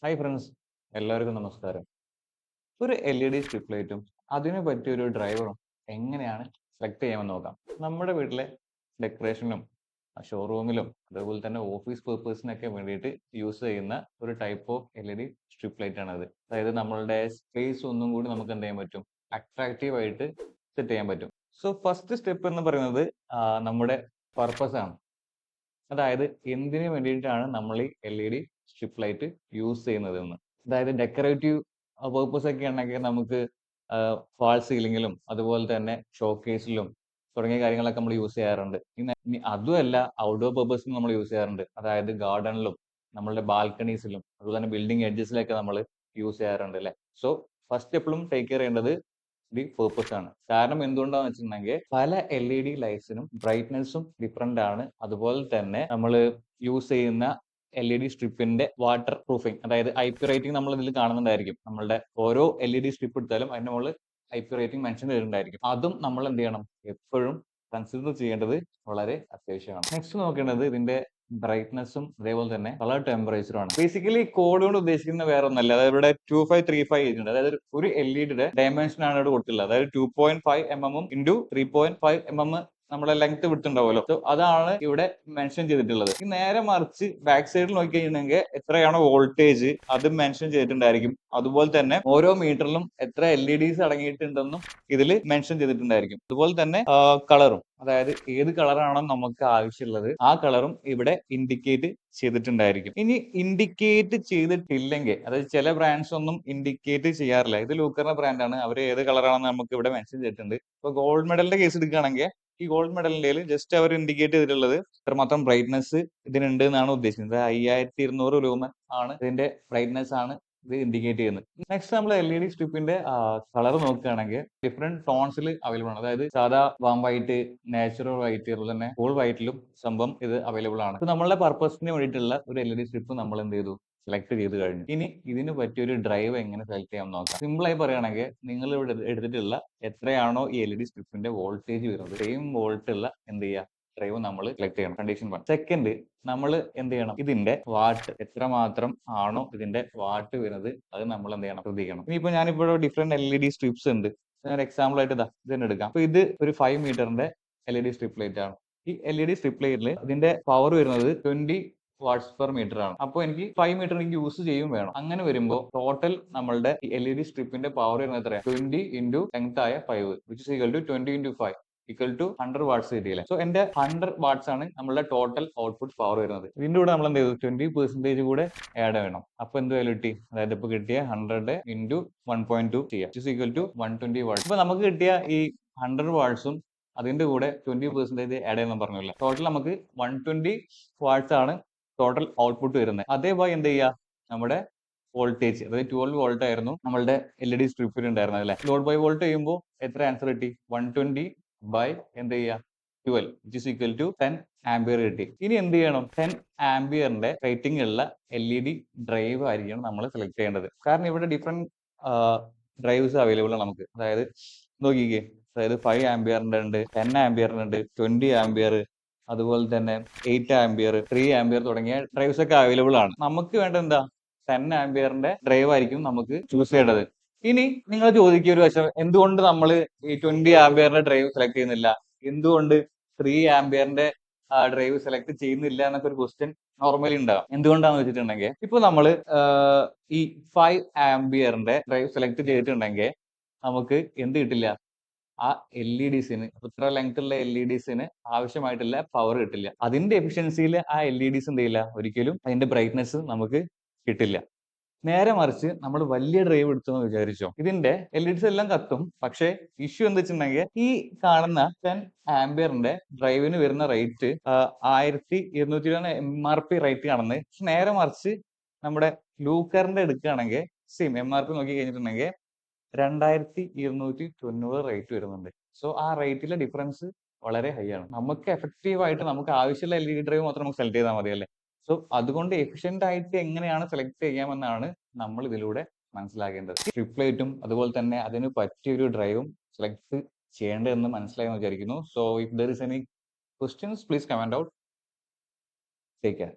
Hi friends, എല്ലാവർക്കും നമസ്കാരം. ഒരു LED സ്ട്രിപ്പ് ലൈറ്റും അതിന് പറ്റിയ ഒരു ഡ്രൈവറും എങ്ങനെയാണ് സെലക്ട് ചെയ്യാമെന്ന് നോക്കാം. നമ്മുടെ വീട്ടിലെ ഡെക്കറേഷനും ഷോറൂമിലും അതുപോലെ തന്നെ ഓഫീസ് പർപ്പസിനൊക്കെ വേണ്ടിയിട്ട് യൂസ് ചെയ്യുന്ന ഒരു type of LED strip light ആണത്. അതായത് നമ്മളുടെ സ്പേസ് ഒന്നും കൂടി നമുക്ക് എന്ത് ചെയ്യാൻ പറ്റും, അട്രാക്റ്റീവ് ആയിട്ട് സെറ്റ് ചെയ്യാൻ പറ്റും. സോ ഫസ്റ്റ് സ്റ്റെപ്പ് എന്ന് പറയുന്നത് നമ്മുടെ പർപ്പസ് ആണ്. അതായത് എന്തിനു വേണ്ടിയിട്ടാണ് നമ്മൾ ഈ LED സ്ട്രിപ്പ് ലൈറ്റ് യൂസ് ചെയ്യുന്നതെന്ന്. അതായത് ഡെക്കറേറ്റീവ് പർപ്പസ് ഒക്കെ ആണെങ്കിൽ നമുക്ക് ഫാൾ സീലിംഗിലും അതുപോലെ തന്നെ ഷോക്കേസിലും തുടങ്ങിയ കാര്യങ്ങളൊക്കെ നമ്മൾ യൂസ് ചെയ്യാറുണ്ട്. ഇനി അതുമല്ല, ഔട്ട്ഡോർ പർപ്പസിന് നമ്മൾ യൂസ് ചെയ്യാറുണ്ട്. അതായത് ഗാർഡനിലും നമ്മളുടെ ബാൽക്കണീസിലും അതുപോലെ തന്നെ ബിൽഡിംഗ് എഡ്ജസിലൊക്കെ നമ്മൾ യൂസ് ചെയ്യാറുണ്ട് അല്ലേ. സോ ഫസ്റ്റ് എപ്പോഴും ടേക്ക് കെയർ ചെയ്യേണ്ടത് ദി പർപ്പസ് ആണ്. കാരണം എന്തുകൊണ്ടാന്ന് വെച്ചിട്ടുണ്ടെങ്കിൽ പല LED ലൈറ്റ്സിനും ബ്രൈറ്റ്നസ്സും ഡിഫറെന്റ് ആണ്. അതുപോലെ തന്നെ നമ്മൾ യൂസ് ചെയ്യുന്ന LED സ്ട്രിപ്പിന്റെ വാട്ടർ പ്രൂഫിങ്, അതായത് IP റേറ്റിംഗ് നമ്മൾ ഇതിൽ കാണുന്നുണ്ടായിരിക്കും. നമ്മളുടെ ഓരോ LED സ്ട്രിപ്പ് എടുത്താലും അതിന്റെ മുകളിൽ IP റേറ്റിംഗ് മെൻഷൻ ചെയ്തിട്ടുണ്ടായിരിക്കും. അതും നമ്മൾ എന്ത് ചെയ്യണം, എപ്പോഴും കൺസിഡർ ചെയ്യേണ്ടത് വളരെ അത്യാവശ്യമാണ്. നെക്സ്റ്റ് നോക്കേണ്ടത് ഇതിന്റെ ബ്രൈറ്റ്നസ്സും അതേപോലെ തന്നെ കളർ ടെമ്പറേച്ചറും ആണ്. ബേസിക്കലി കോഡ് കൊണ്ട് ഉദ്ദേശിക്കുന്ന വേറെ ഒന്നല്ല. അതായത് ഇവിടെ 2535 എഴുതിയിട്ടുണ്ട്. അതായത് ഒരു LED ഡയമെൻഷൻ ആണ് ഇവിടെ കൊടുത്തിട്ടുള്ളത്. അതായത് 2.5 mm ഇൻറ്റു 3.5 mm നമ്മുടെ ലെങ്ത് വിട്ടുണ്ടാവുമല്ലോ. സോ അതാണ് ഇവിടെ മെൻഷൻ ചെയ്തിട്ടുള്ളത്. ഈ നേരെ മറിച്ച് ബാക്ക് സൈഡിൽ നോക്കി കഴിഞ്ഞെങ്കിൽ എത്രയാണോ വോൾട്ടേജ് അത് മെൻഷൻ ചെയ്തിട്ടുണ്ടായിരിക്കും. അതുപോലെ തന്നെ ഓരോ മീറ്ററിലും എത്ര LEDs അടങ്ങിയിട്ടുണ്ടെന്നും ഇതിൽ മെൻഷൻ ചെയ്തിട്ടുണ്ടായിരിക്കും. അതുപോലെ തന്നെ കളറും, അതായത് ഏത് കളറാണോ നമുക്ക് ആവശ്യമുള്ളത് ആ കളറും ഇവിടെ ഇൻഡിക്കേറ്റ് ചെയ്തിട്ടുണ്ടായിരിക്കും. ഇനി ഇൻഡിക്കേറ്റ് ചെയ്തിട്ടില്ലെങ്കിൽ, അതായത് ചില ബ്രാൻഡ്സ് ഒന്നും ഇൻഡിക്കേറ്റ് ചെയ്യാറില്ല. ഇത് ലൂക്കറിന്റെ ബ്രാൻഡാണ്. അവർ ഏത് കളറാണെന്ന് നമുക്ക് ഇവിടെ മെൻഷൻ ചെയ്തിട്ടുണ്ട്. ഇപ്പൊ ഗോൾഡ് മെഡലിന്റെ കേസ് എടുക്കുകയാണെങ്കിൽ ഈ ഗോൾഡ് മെഡലിന്റെ ജസ്റ്റ് അവർ ഇൻഡിക്കേറ്റ് ചെയ്തിട്ടുള്ളത് ഇത്രമാത്രം ബ്രൈറ്റ്നസ് ഇതിനുണ്ട് എന്നാണ് ഉദ്ദേശിക്കുന്നത്. 5200 ലൂമൻ ആണ് ഇതിന്റെ ബ്രൈറ്റ്നസ് ആണ് ഇത് ഇൻഡിക്കേറ്റ് ചെയ്യുന്നത്. നെക്സ്റ്റ് നമ്മൾ LED സ്ട്രിപ്പിന്റെ കളർ നോക്കുകയാണെങ്കിൽ ഡിഫറെന്റ് ടോൺസിൽ അവൈലബിൾ ആണ്. അതായത് സാധാ വാം വൈറ്റ്, നാച്ചുറൽ വൈറ്റ്, അതുപോലെ തന്നെ കൂൾ വൈറ്റിലും സംഭവം ഇത് അവൈലബിൾ ആണ്. നമ്മളുടെ പർപ്പസിന് വേണ്ടിയിട്ടുള്ള ഒരു LED സ്ട്രിപ്പ് നമ്മൾ എന്ത് ചെയ്തു, സെലക്ട് ചെയ്ത് കഴിഞ്ഞു. ഇനി ഇതിന് പറ്റിയ ഒരു ഡ്രൈവ് എങ്ങനെ സെലക്ട് ചെയ്യാൻ നോക്കാം. സിമ്പിൾ ആയി പറയുകയാണെങ്കിൽ നിങ്ങൾ ഇവിടെ എടുത്തിട്ടുള്ള എത്രയാണോ ഈ LED സ്ട്രിപ്പിന്റെ വോൾട്ടേജ് വരുന്നത് സെയിം വോൾട്ട് ഉള്ള എന്ത് ചെയ്യുക, ഡ്രൈവ് നമ്മൾ സെലക്ട് ചെയ്യണം. കണ്ടീഷൻ 1. സെക്കൻഡ്, നമ്മൾ എന്ത് ചെയ്യണം, ഇതിന്റെ വാട്ട് എത്രമാത്രം ആണോ ഇതിന്റെ വാട്ട് വരുന്നത് അത് നമ്മൾ എന്ത് ചെയ്യണം, ശ്രദ്ധിക്കണം. ഇനിയിപ്പോ ഞാനിപ്പോ ഡിഫറെന്റ് LED സ്ട്രിപ്സ് ഉണ്ട്. ഞാൻ എക്സാമ്പിൾ ആയിട്ട് ഇതന്നെ എടുക്കാം. അപ്പൊ ഇത് ഒരു 5 മീറ്ററിന്റെ LED സ്ട്രിപ്പ് ലൈറ്റ് ആണ്. ഈ LED സ്ട്രിപ്പ് ലൈറ്റിൽ ഇതിന്റെ പവർ വരുന്നത് 20 വാട്ട്സ് പെർ മീറ്റർ ആണ്. അപ്പോൾ എനിക്ക് 5 മീറ്റർ എനിക്ക് യൂസ് ചെയ്യും വേണം. അങ്ങനെ വരുമ്പോൾ ടോട്ടൽ നമ്മളുടെ LED സ്ട്രിപ്പിന്റെ പവർ വരുന്നത് എത്രയാണ്, 20 ഇൻറ്റു ലെങ്ത് ആയ 5 which is equal to 20 into 5 equal to 100 watts കിട്ടിയില്ലേ. സോ എന്റെ 100 വാട്ട്സ് ആണ് നമ്മളുടെ ടോട്ടൽ ഔട്ട്പുട്ട് പവർ വരുന്നത്. ഇതിന്റെ കൂടെ നമ്മൾ എന്ത് ചെയ്തു, 20% കൂടെ ആഡ് ചെയ്യണം. അപ്പൊ എന്ത് വാല്യൂ കിട്ടി, അതായത് ഇപ്പൊ കിട്ടിയ 100 ഇൻറ്റു 1.2 ചെയ്യാം, which is equal to 120 watts. ഇപ്പൊ നമുക്ക് കിട്ടിയ ഈ 100 വാട്ട്സും അതിന്റെ കൂടെ 20% ആഡ് ചെയ്യുന്ന പറഞ്ഞില്ല. ടോട്ടൽ നമുക്ക് 120 വാട്ട്സ് ആണ് ടോട്ടൽ ഔട്ട്പുട്ട് വരുന്നത്. അതേപോലെ എന്ത് ചെയ്യുക, നമ്മുടെ വോൾട്ടേജ്, അതായത് 12 വോൾട്ട് ആയിരുന്നു നമ്മളുടെ LED സ്ട്രിപ്പിൽ ഉണ്ടായിരുന്നത് അല്ലെ. ലോഡ് ബൈ വോൾട്ട് ചെയ്യുമ്പോൾ എത്ര ആൻസർ കിട്ടി, 120 ബൈ എന്ത് ചെയ്യുക 12 which is equal to 10 ampere കിട്ടി. ഇനി എന്ത് ചെയ്യണം, 10 ആംബിയറിന്റെ റേറ്റിംഗ് ഉള്ള LED ഡ്രൈവ് ആയിരിക്കണം നമ്മൾ സെലക്ട് ചെയ്യേണ്ടത്. കാരണം ഇവിടെ ഡിഫറെന്റ് ഡ്രൈവ്സ് അവൈലബിൾ ആണ് നമുക്ക്. അതായത് നോക്കിക്കേ, അതായത് 5 ആംബിയറിന്റെ ഉണ്ട്, 10 ആംബിയറിന്റെ ഉണ്ട്, 20 ആംബിയർ, അതുപോലെ തന്നെ 8 ആംബിയർ, 3 ആംബിയർ തുടങ്ങിയ ഡ്രൈവ്സ് ഒക്കെ അവൈലബിൾ ആണ്. നമുക്ക് വേണ്ട എന്താ, 10 ആംബിയറിന്റെ ഡ്രൈവ് ആയിരിക്കും നമുക്ക് ചൂസ് ചെയ്യേണ്ടത്. ഇനി നിങ്ങൾ ചോദിക്കുക ഒരു വശം, എന്തുകൊണ്ട് നമ്മൾ ഈ 20 ആംബിയറിന്റെ ഡ്രൈവ് സെലക്ട് ചെയ്യുന്നില്ല, എന്തുകൊണ്ട് 3 ആംബിയറിന്റെ ഡ്രൈവ് സെലക്ട് ചെയ്യുന്നില്ല എന്നൊക്കെ ഒരു ക്വസ്റ്റ്യൻ നോർമലി ഉണ്ടാവും. എന്തുകൊണ്ടാന്ന് വെച്ചിട്ടുണ്ടെങ്കിൽ ഇപ്പൊ നമ്മൾ ഈ 5 ആംബിയറിന്റെ ഡ്രൈവ് സെലക്ട് ചെയ്തിട്ടുണ്ടെങ്കിൽ നമുക്ക് എന്ത് കിട്ടില്ല, ആ LEDസിന്, ഇത്ര ലെങ്ത് ഉള്ള LEDസിന് ആവശ്യമായിട്ടുള്ള പവർ കിട്ടില്ല. അതിന്റെ എഫിഷ്യൻസിയിൽ ആ LEDs എന്ത് ചെയ്യില്ല, ഒരിക്കലും അതിന്റെ ബ്രൈറ്റ്നസ് നമുക്ക് കിട്ടില്ല. നേരെ മറിച്ച് നമ്മൾ വലിയ ഡ്രൈവ് എടുത്തെന്ന് വിചാരിച്ചോ, ഇതിന്റെ LEDs എല്ലാം കത്തും. പക്ഷേ ഇഷ്യൂ എന്താ വെച്ചിട്ടുണ്ടെങ്കിൽ ഈ കാണുന്ന 10 ആംബിയറിന്റെ ഡ്രൈവിന് വരുന്ന റേറ്റ് 1200 MRP റേറ്റ് കാണുന്നത്. പക്ഷെ നേരെ മറിച്ച് നമ്മുടെ ലൂക്കറിന്റെ എടുക്കുകയാണെങ്കിൽ സെയിം MRP നോക്കി കഴിഞ്ഞിട്ടുണ്ടെങ്കിൽ 2290 റേറ്റ് വരുന്നുണ്ട്. സോ ആ റേറ്റിലെ ഡിഫറൻസ് വളരെ ഹൈ ആണ്. നമുക്ക് എഫക്റ്റീവ് ആയിട്ട് നമുക്ക് ആവശ്യമുള്ള LED ഡ്രൈവ് മാത്രം നമുക്ക് സെലക്ട് ചെയ്താൽ മതി അല്ലേ. സോ അതുകൊണ്ട് എഫിഷ്യന്റ് ആയിട്ട് എങ്ങനെയാണ് സെലക്ട് ചെയ്യാമെന്നാണ് നമ്മൾ ഇതിലൂടെ മനസ്സിലാക്കേണ്ടത്. സ്ട്രിപ്പ് ലൈറ്റും അതുപോലെ തന്നെ അതിന് പറ്റിയ ഒരു ഡ്രൈവും സെലക്ട് ചെയ്യേണ്ടതെന്ന് മനസ്സിലായെന്ന് വിചാരിക്കുന്നു. So if there is any questions please comment out. Take care.